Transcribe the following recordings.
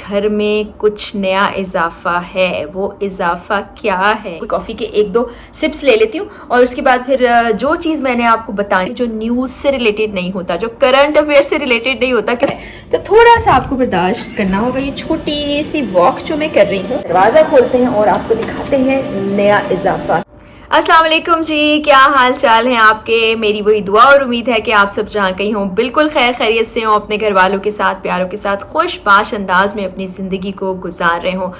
घर में कुछ नया इजाफा है। वो इजाफा क्या है? कॉफ़ी के एक दो सिप्स ले लेती हूँ और उसके बाद फिर जो चीज़ मैंने आपको बताई जो न्यूज़ से रिलेटेड नहीं होता, जो करंट अफेयर से रिलेटेड नहीं होता, तो थोड़ा सा आपको बर्दाश्त करना होगा। ये छोटी सी वॉक जो मैं कर रही हूँ, दरवाज़ा खोलते हैं और आपको दिखाते हैं नया इजाफा। अस्सलाम वालेकुम जी, क्या हाल चाल हैं आपके? मेरी वही दुआ और उम्मीद है कि आप सब जहाँ कहीं हों बिल्कुल खैर खैरियत से हों, अपने घर वालों के साथ, प्यारों के साथ खुशबाश अंदाज में अपनी ज़िंदगी को गुजार रहे हों।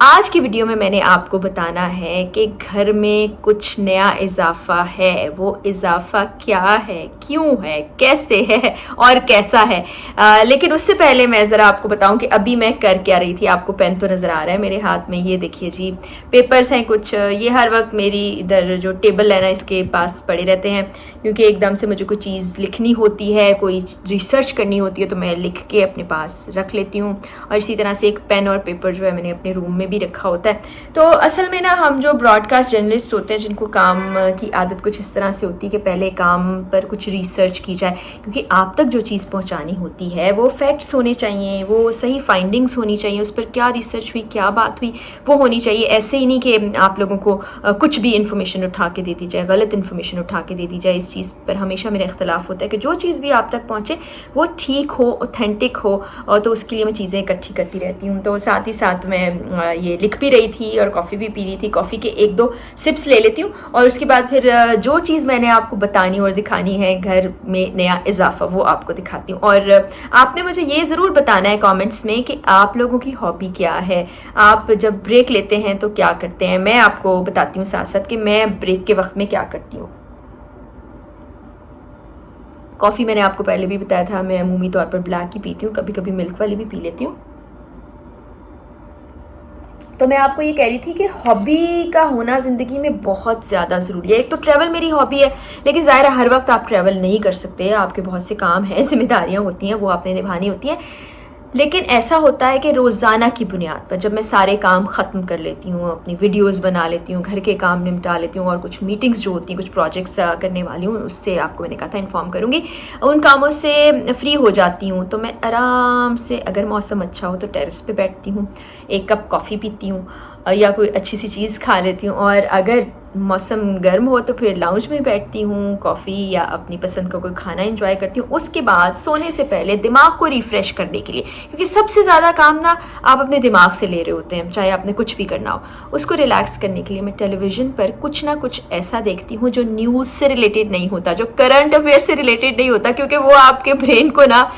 आज की वीडियो में मैंने आपको बताना है कि घर में कुछ नया इजाफा है। वो इजाफा क्या है, क्यों है, कैसे है और कैसा है। लेकिन उससे पहले मैं ज़रा आपको बताऊं कि अभी मैं कर क्या रही थी। आपको पेन तो नज़र आ रहा है मेरे हाथ में, ये देखिए जी, पेपर्स हैं कुछ। ये हर वक्त मेरी इधर जो टेबल है ना, इसके पास पड़े रहते हैं, क्योंकि एकदम से मुझे कोई चीज़ लिखनी होती है, कोई रिसर्च करनी होती है, तो मैं लिख के अपने पास रख लेती हूँ। और इसी तरह से एक पेन और पेपर जो है मैंने अपने रूम में भी रखा होता है। तो असल में ना, हम जो ब्रॉडकास्ट जर्नलिस्ट होते हैं, जिनको काम की आदत कुछ इस तरह से होती है कि पहले काम पर कुछ रिसर्च की जाए, क्योंकि आप तक जो चीज़ पहुंचानी होती है वो फैक्ट्स होने चाहिए, वो सही फाइंडिंग्स होनी चाहिए, उस पर क्या रिसर्च हुई, क्या बात हुई, वो होनी चाहिए। ऐसे ही नहीं कि आप लोगों को कुछ भी इंफॉर्मेशन उठा के दे दी जाए, गलत इंफॉर्मेशन उठा के दे दी जाए। इस चीज़ पर हमेशा मेरा इख्तलाफ होता है कि जो चीज़ भी आप तक पहुँचे वो ठीक हो, ऑथेंटिक हो, और तो उसके लिए मैं चीज़ें इकट्ठी करती रहती हूँ। तो साथ ही साथ मैं ये लिख भी रही थी और कॉफ़ी भी पी रही थी। कॉफ़ी के एक दो सिप्स ले लेती हूँ और उसके बाद फिर जो चीज़ मैंने आपको बतानी और दिखानी है घर में नया इजाफा, वो आपको दिखाती हूँ। और आपने मुझे ये ज़रूर बताना है कमेंट्स में कि आप लोगों की हॉबी क्या है, आप जब ब्रेक लेते हैं तो क्या करते हैं। मैं आपको बताती हूँ साथ साथ कि मैं ब्रेक के वक्त में क्या करती हूँ। कॉफ़ी मैंने आपको पहले भी बताया था, मैं अमूमी तौर पर ब्लैक ही पीती हूँ, कभी कभी मिल्क वाली भी पी लेती हूँ। तो मैं आपको ये कह रही थी कि हॉबी का होना ज़िंदगी में बहुत ज़्यादा ज़रूरी है। एक तो ट्रैवल मेरी हॉबी है, लेकिन ज़ाहिर है हर वक्त आप ट्रैवल नहीं कर सकते, आपके बहुत से काम हैं, जिम्मेदारियाँ होती हैं, वो आपने निभानी होती हैं। लेकिन ऐसा होता है कि रोज़ाना की बुनियाद पर जब मैं सारे काम ख़त्म कर लेती हूँ, अपनी वीडियोस बना लेती हूँ, घर के काम निपटा लेती हूँ और कुछ मीटिंग्स जो होती हैं, कुछ प्रोजेक्ट्स करने वाली हूँ, उससे आपको मैंने कहा था इन्फॉर्म करूँगी, उन कामों से फ्री हो जाती हूँ, तो मैं आराम से, अगर मौसम अच्छा हो तो टेरेस पे बैठती हूँ, एक कप कॉफ़ी पीती हूँ या कोई अच्छी सी चीज़ खा लेती हूँ, और अगर मौसम गर्म हो तो फिर लाउंज में बैठती हूँ, कॉफ़ी या अपनी पसंद का कोई खाना एंजॉय करती हूँ। उसके बाद सोने से पहले दिमाग को रिफ़्रेश करने के लिए, क्योंकि सबसे ज़्यादा काम ना आप अपने दिमाग से ले रहे होते हैं, चाहे आपने कुछ भी करना हो, उसको रिलैक्स करने के लिए मैं टेलीविज़न पर कुछ ना कुछ ऐसा देखती हूँ जो न्यूज़ से रिलेटेड नहीं होता, जो करंट अफेयर से रिलेटेड नहीं होता, क्योंकि वो आपके ब्रेन को ना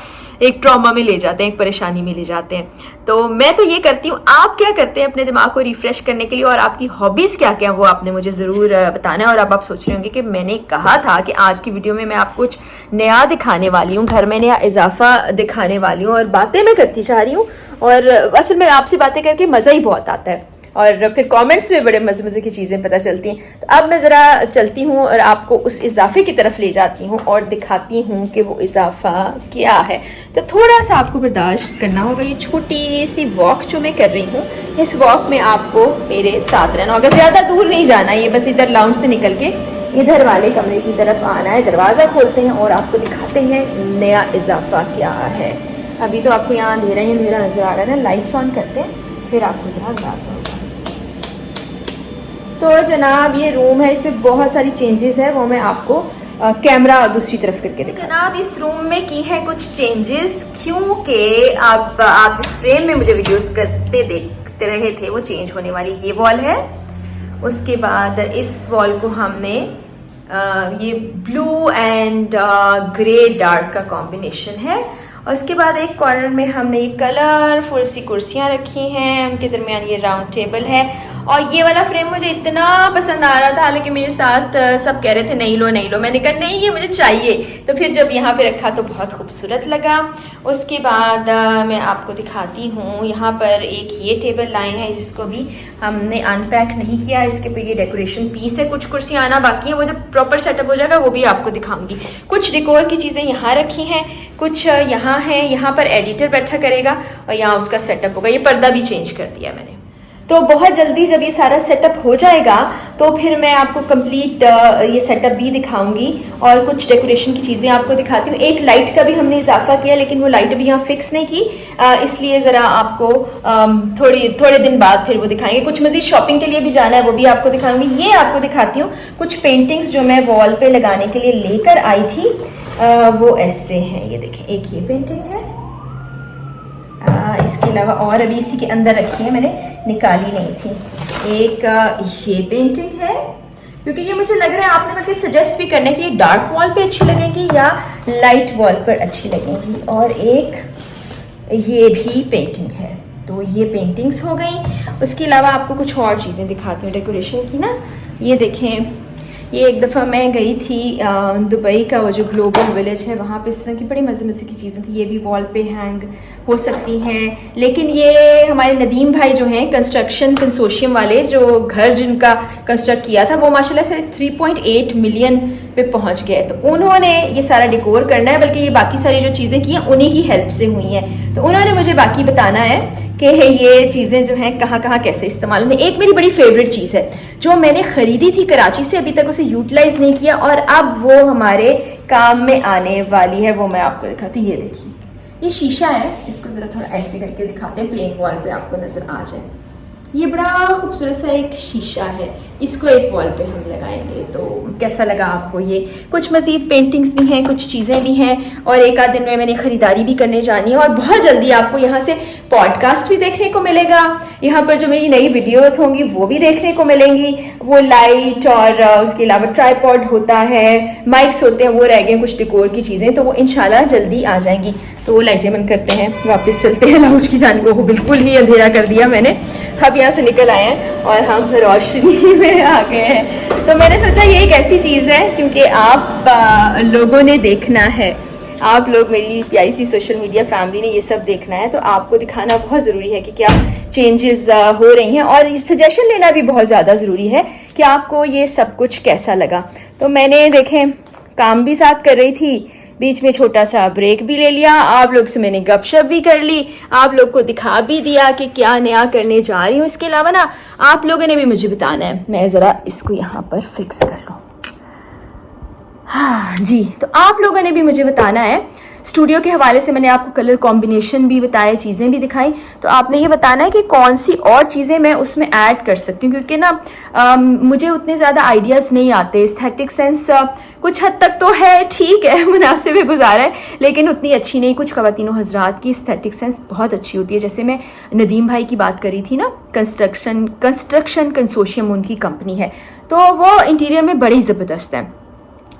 एक ट्रॉमा में ले जाते हैं, एक परेशानी में ले जाते हैं। तो मैं तो ये करती हूँ। आप क्या करते हैं अपने दिमाग को रिफ्रेश करने के लिए, और आपकी हॉबीज़ क्या क्या, वो आपने मुझे ज़रूर बताना है। और अब आप सोच रहे होंगे कि मैंने कहा था कि आज की वीडियो में मैं आपको कुछ नया दिखाने वाली हूँ, घर में नया इजाफा दिखाने वाली हूँ, और बातें मैं करती जा रही हूँ, और असल में आपसे बातें करके मज़ा ही बहुत आता है, और फिर कमेंट्स में बड़े मज़े मज़े की चीज़ें पता चलती हैं। तो अब मैं ज़रा चलती हूँ और आपको उस इजाफे की तरफ ले जाती हूँ और दिखाती हूँ कि वो इजाफा क्या है। तो थोड़ा सा आपको बर्दाश्त करना होगा। ये छोटी सी वॉक जो मैं कर रही हूँ, इस वॉक में आपको मेरे साथ रहना होगा, ज़्यादा दूर नहीं जाना, ये बस इधर लाउंज से निकल के इधर वाले कमरे की तरफ आना है। दरवाज़ा खोलते हैं और आपको दिखाते हैं नया इजाफा क्या है। अभी तो आपको यहाँ अंधेरा ही अंधेरा नज़र आ रहा है ना, लाइट्स ऑन करते हैं फिर आपको ज़रा अंदाज़ा होगा। तो जनाब ये रूम है, इसमें बहुत सारी चेंजेस है, वो मैं आपको कैमरा दूसरी तरफ करके दिखा। जनाब इस रूम में की है कुछ चेंजेस, क्योंकि आप जिस फ्रेम में मुझे वीडियोस करते देखते रहे थे वो चेंज होने वाली। ये वॉल है, उसके बाद इस वॉल को हमने ये ब्लू एंड ग्रे डार्क का कॉम्बिनेशन है, और उसके बाद एक कॉर्नर में हमने ये कलरफुल सी कुर्सियाँ रखी हैं, उनके दरमियान ये राउंड टेबल है। और ये वाला फ्रेम मुझे इतना पसंद आ रहा था, हालांकि मेरे साथ सब कह रहे थे नहीं लो नहीं लो, मैंने कहा नहीं ये मुझे चाहिए, तो फिर जब यहाँ पे रखा तो बहुत खूबसूरत लगा। उसके बाद मैं आपको दिखाती हूँ, यहाँ पर एक ये टेबल लाए हैं जिसको भी हमने अनपैक नहीं किया, इसके पे ये डेकोरेशन पीस है, कुछ कुर्सियाँ आना बाकी है, वो जब प्रॉपर सेटअप हो जाएगा वो भी आपको दिखाऊंगी। कुछ डेकोर की चीज़ें यहाँ रखी हैं, कुछ यहाँ है, यहाँ पर एडिटर बैठा करेगा और यहाँ उसका सेटअप होगा। ये पर्दा भी चेंज कर दिया मैंने। तो बहुत जल्दी जब ये सारा सेटअप हो जाएगा तो फिर मैं आपको कंप्लीट ये सेटअप भी दिखाऊंगी और कुछ डेकोरेशन की चीज़ें आपको दिखाती हूँ। एक लाइट का भी हमने इजाफा किया, लेकिन वो लाइट अभी यहाँ फिक्स नहीं की, इसलिए ज़रा आपको थोड़े दिन बाद फिर वो दिखाएंगे। कुछ मज़ीद शॉपिंग के लिए भी जाना है, वो भी आपको दिखाऊंगी। ये आपको दिखाती हूँ कुछ पेंटिंग्स जो मैं वॉल पे लगाने के लिए लेकर आई थी, वो ऐसे हैं। ये देखें, एक ये पेंटिंग है, इसके अलावा और अभी इसी के अंदर रखी है, मैंने निकाली नहीं थी। एक ये पेंटिंग है, क्योंकि ये मुझे लग रहा है आपने बल्कि सजेस्ट भी करना है कि ये डार्क वॉल पे अच्छी लगेगी या लाइट वॉल पर अच्छी लगेगी। और एक ये भी पेंटिंग है। तो ये पेंटिंग्स हो गई। उसके अलावा आपको कुछ और चीज़ें दिखाती हूँ डेकोरेशन की ना। ये देखें, ये एक दफ़ा मैं गई थी दुबई का वो जो ग्लोबल विलेज है, वहाँ पे इस तरह की बड़ी मज़े मज़े की चीज़ें थी। ये भी वॉल पे हैंग हो सकती हैं, लेकिन ये हमारे नदीम भाई जो हैं कंस्ट्रक्शन कंसोर्शियम वाले, जो घर जिनका कंस्ट्रक्ट किया था, वो माशाल्लाह से 3.8 मिलियन पे पहुँच गए। तो उन्होंने ये सारा डिकोर करना है, बल्कि ये बाकी सारी जो चीज़ें की हैं उन्हीं की हेल्प से हुई हैं। तो उन्होंने मुझे बाकी बताना है कि ये चीज़ें जो हैं कहाँ कहाँ कैसे इस्तेमाल होंगी। एक मेरी बड़ी फेवरेट चीज़ है जो मैंने ख़रीदी थी कराची से, अभी तक उसे यूटिलाइज नहीं किया और अब वो हमारे काम में आने वाली है, वो मैं आपको दिखाती हूँ। ये देखिए, ये शीशा है, इसको ज़रा थोड़ा ऐसे करके दिखाते हैं, प्लेन वॉल पे आपको नज़र आ जाए। ये बड़ा खूबसूरत सा एक शीशा है, इसको एक वॉल पे हम लगाएंगे। तो कैसा लगा आपको ये? कुछ मज़ीद पेंटिंग्स भी हैं, कुछ चीज़ें भी हैं, और एक आध दिन में मैंने ख़रीदारी भी करने जानी है। और बहुत जल्दी आपको यहाँ से पॉडकास्ट भी देखने को मिलेगा। यहाँ पर जो मेरी नई वीडियोस होंगी वो भी देखने को मिलेंगी। वो लाइट और उसके अलावा ट्राईपॉड होता है, माइक्स होते हैं, वो रह गए कुछ डेकोर की चीज़ें, तो वो इंशाल्लाह जल्दी आ जाएंगी। तो वो लाइटें बंद करते हैं, वापस चलते हैं लाउंज की जानिब। वो बिल्कुल ही अंधेरा कर दिया मैंने। अब यहाँ से निकल आए हैं और हम रोशनी में आ गए हैं। तो मैंने सोचा ये एक ऐसी चीज़ है, क्योंकि आप लोगों ने देखना है, आप लोग मेरी प्यारी सी सोशल मीडिया फैमिली ने ये सब देखना है, तो आपको दिखाना बहुत ज़रूरी है कि क्या चेंजेस हो रही हैं, और सजेशन लेना भी बहुत ज़्यादा ज़रूरी है कि आपको ये सब कुछ कैसा लगा। तो मैंने देखें काम भी साथ कर रही थी, बीच में छोटा सा ब्रेक भी ले लिया, आप लोग से मैंने गपशप भी कर ली, आप लोग को दिखा भी दिया कि क्या नया करने जा रही हूँ। इसके अलावा ना आप लोगों ने भी मुझे बताना है। मैं ज़रा इसको यहाँ पर फिक्स कर लूँ। हाँ जी, तो आप लोगों ने भी मुझे बताना है। स्टूडियो के हवाले से मैंने आपको कलर कॉम्बिनेशन भी बताए, चीज़ें भी दिखाई, तो आपने ये बताना है कि कौन सी और चीज़ें मैं उसमें ऐड कर सकती हूँ, क्योंकि ना मुझे उतने ज़्यादा आइडियाज़ नहीं आते। एस्थेटिक सेंस कुछ हद तक तो है, ठीक है, मुनासिब है, गुजारा है, लेकिन उतनी अच्छी नहीं। कुछ ख़वातीनों हज़रात की एस्थेटिक सेंस बहुत अच्छी होती है। जैसे मैं नदीम भाई की बात करी थी ना, कंस्ट्रक्शन कंसोर्शियम उनकी कंपनी है, तो वो इंटीरियर में बड़ी ज़बरदस्त है,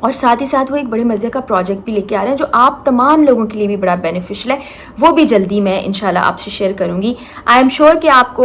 और साथ ही साथ वो एक बड़े मज़े का प्रोजेक्ट भी लेके आ रहे हैं जो आप तमाम लोगों के लिए भी बड़ा बेनिफिशियल है। वो भी जल्दी मैं इंशाल्लाह आपसे शेयर करूंगी। आई एम श्योर कि आपको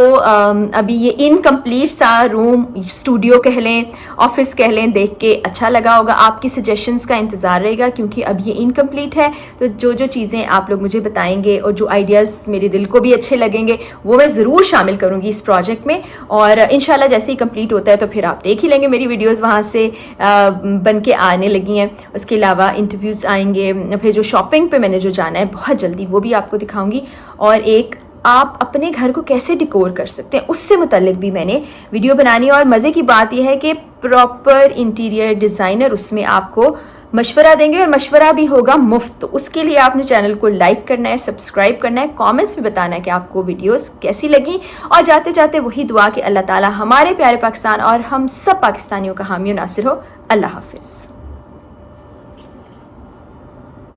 अभी ये इनकम्प्लीट सा रूम, स्टूडियो कह लें, ऑफिस कह लें, देख के अच्छा लगा होगा। आपकी सजेशंस का इंतज़ार रहेगा, क्योंकि अब ये इनकम्प्लीट है। तो जो जो चीज़ें आप लोग मुझे बताएंगे और जो आइडियाज़ मेरे दिल को भी अच्छे लगेंगे, वो मैं ज़रूर शामिल करूँगी इस प्रोजेक्ट में। और इंशाल्लाह जैसे ही कंप्लीट होता है तो फिर आप देख ही लेंगे मेरी वीडियोज़ वहाँ से बन के आने लगी हैं। उसके अलावा इंटरव्यूज़ आएंगे, फिर जो शॉपिंग पे मैंने जो जाना है बहुत जल्दी, वो भी आपको दिखाऊंगी। और एक आप अपने घर को कैसे डिकोर कर सकते हैं उससे मुतल्लिक भी मैंने वीडियो बनानी है। और मज़े की बात यह है कि प्रॉपर इंटीरियर डिज़ाइनर उसमें आपको मशवरा देंगे, और मशवरा भी होगा मुफ्त। तो उसके लिए आपने चैनल को लाइक करना है, सब्सक्राइब करना है, कमेंट्स में बताना है कि आपको वीडियोस कैसी लगी। और जाते जाते वही दुआ कि अल्लाह ताला हमारे प्यारे पाकिस्तान और हम सब पाकिस्तानियों का हामी नासिर हो। अल्लाह हाफिज़।